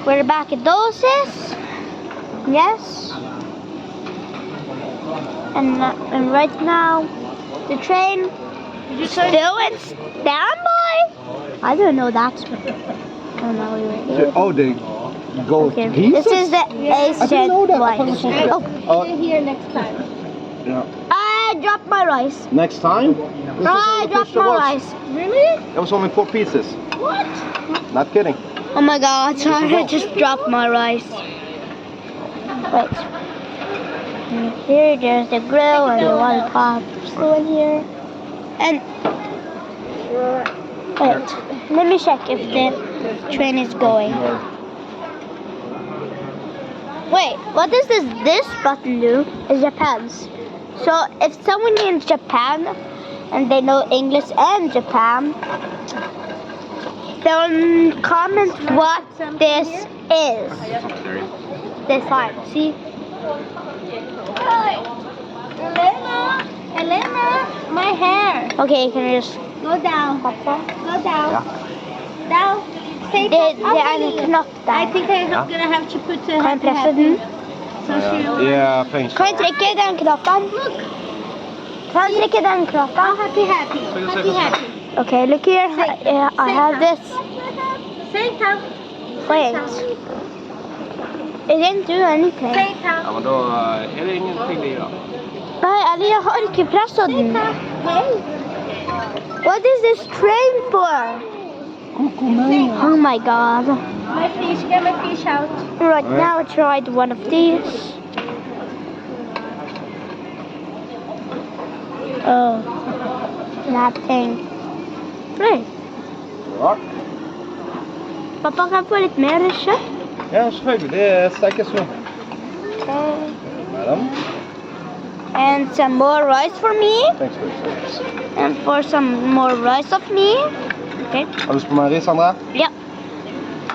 We're back at Oasis. Yes. And right now, the train is still in standby. I don't know that. Oh no, we were here. Oh, they go Okay. pieces? This is the I didn't know that. I thought it was Ace. Oh, Stay here next time. Yeah. I dropped my rice. Next time? This was I all the dropped fish there my was. rice. Really? There was only 4 pieces. What? Not kidding. Oh my god, sorry, I just dropped my rice. Wait. And here, there's the grill and the one pot still in here. And wait, let me check if the train is going. Wait, what does this button do? Is Japan's. So if someone in Japan and they know English and Japan, they'll comment what this is. This sign, see? Elena, my hair. Okay, can you just Go down. Go down. Ja. Down. Say Det that. är en knopp I där. think I'm gonna have to put the Kan jag happy pressa happy. den? So she Yeah, thanks. Kan jag trycka den knoppen? Kan jag trycka den knoppen? happy happy. Happy happy. Okay, look here. I have this. Say Tom. Wait. It didn't do anything. Say Tom. Ja, men då är det ingenting det gör. Nej, eller jag har inte pressat Say den. Tom. Hey. What is this train for? Oh my god. My fish. Get my fish out. Right now I tried one of these. Oh. Nothing. Right. Ja, Pappa kan få lite mer kött. ja selvfølgelig. Det steker så. Okay. Madam. And some more rice for me. Thanks for your service. And for some more rice of me. Okay. Har du lyst på mer ris, André? Ja.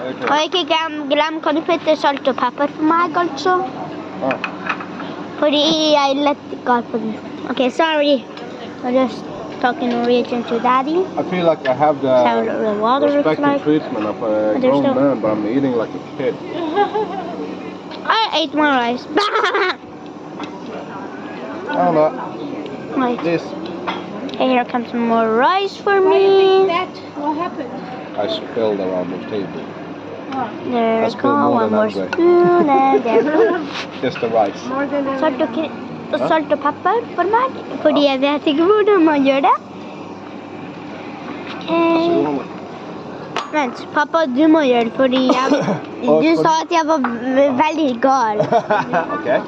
Okay. Og ikke glem, kan du putte salt og pepper for meg, altså? Ah. Fordi jeg lett ikke på den. Okay, sorry. I'm just talking Norwegian to daddy. I feel like I have So the water looks respect and like. treatment of a There's grown no- man, but I'm eating like a kid. I ate more rice. I don't know. Wait. This. Okay, here comes some more rice for Why you think me. that? What happened? I spilled around the table. There That's we good, go, more one than more that way. spoon and there. Just the rice. More than Salt og pepper for meg, fordi jeg vet ikke hvordan man gjør det. Okay. Vent, pappa, du må gjøre det, fordi du sa at jeg var veldig gal. Okay.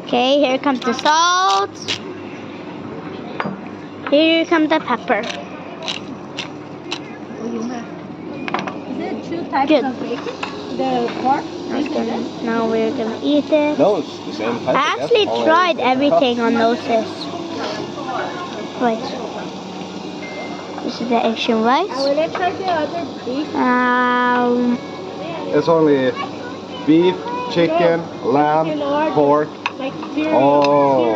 Okay, here comes the salt. Here comes the pepper. Is it 2 types Good. of bacon? The pork? Now we're gonna eat it. No, it's the same type. I actually tried everything on Oasis. Wait. This is the Asian rice. I will try the other beef. It's only beef, chicken, lamb, pork. Like cereal. Oh.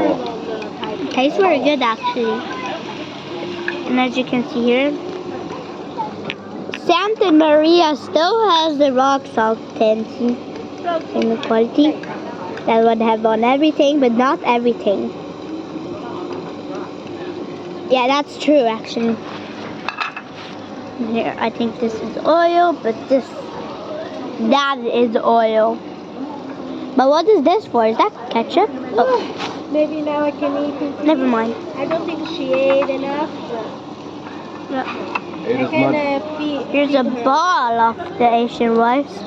Type. Tastes very good actually. And as you can see here, Santa Maria still has the rock salt tendency in the quality that would have on everything, but not everything. Yeah, that's true actually. Here, I think this is oil, but that is oil. But what is this for? Is that ketchup? Oh, Maybe now I can eat it. never mind. I don't think she ate enough. Yeah. It I is can not. feed Here's a her. ball of the Asian rice.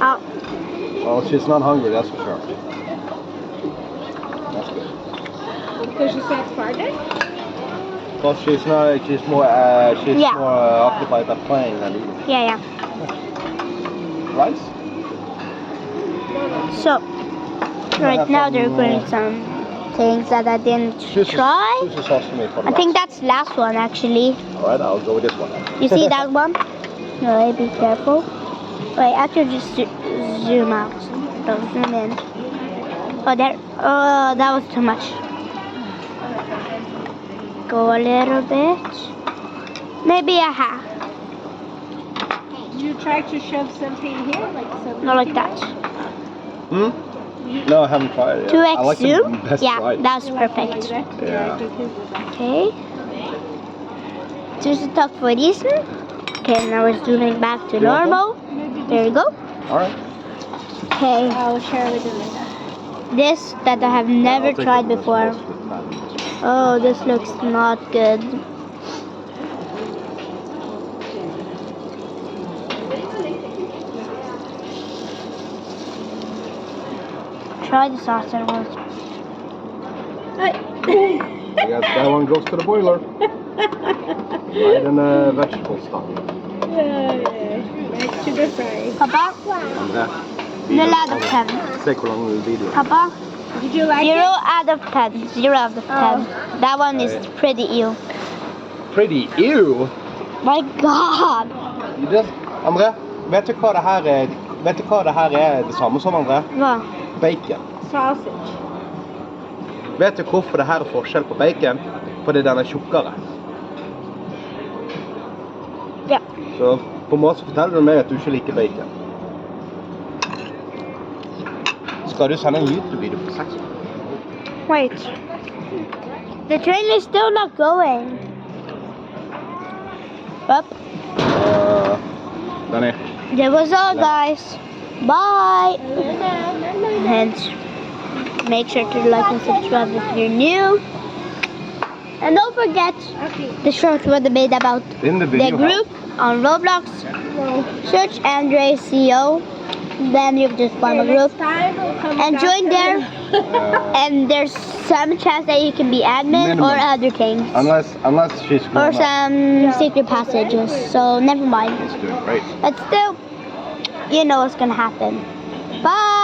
Oh, Well, she's not hungry, that's for sure. That's good. Because she said farther? Because she's not. She's more. Yeah. more occupied by playing than eating. yeah. Rice? So, right now they're putting some things that I didn't try. Sushi sauce for me for the I think that's the last one actually. Alright, I'll go with this one. You see that one? No, be careful. Wait, actually just zoom out. So zoom in. Oh, there. Oh, that was too much. Go a little bit. Maybe a half. you try to shove something here, like some? Not like that. Hmm? No, I haven't tried it yet. 2x I like zoom? the best Yeah, side. that's You like perfect. that? Yeah. I think his is best. Okay. Tusen takk for isen. Okay, now we're zooming back to You want normal. There you go. Alright. Okay, I'll share with you later. this that I have never tried before. Oh, this looks not good. Try the sauce and was I guess that one goes to the boiler. Right in the vegetable stock. Back to the fry. Papa, André, 0 out of 10. se hvor lang video. Papa, Did you like 0 it? out of 10. 0 out of 10. That one is pretty ew. Pretty ew. My God. You just, André, vet du hva det her er? Vet du hva det her er det samme som, André? Hva? Bacon. Sausage. Vet du hvorfor det her er forskjell på bacon? Fordi den er tjukkere. Ja. Så på en måte så forteller du meg at du ikke liker bacon. Skal du sende en YouTube-video på 6? Wait. The train is still not going. Up. Den er. That was all, guys. Bye. And make sure to like and subscribe if you're new. And don't forget the short one made about In the the video. group on Roblox. Search Andre CO. Then you just form a group and join there. And there's some chance that you can be admin Minimum. or other things. Unless she's Or some secret passages. So never mind. She's doing great. But still, you know what's gonna happen. Bye!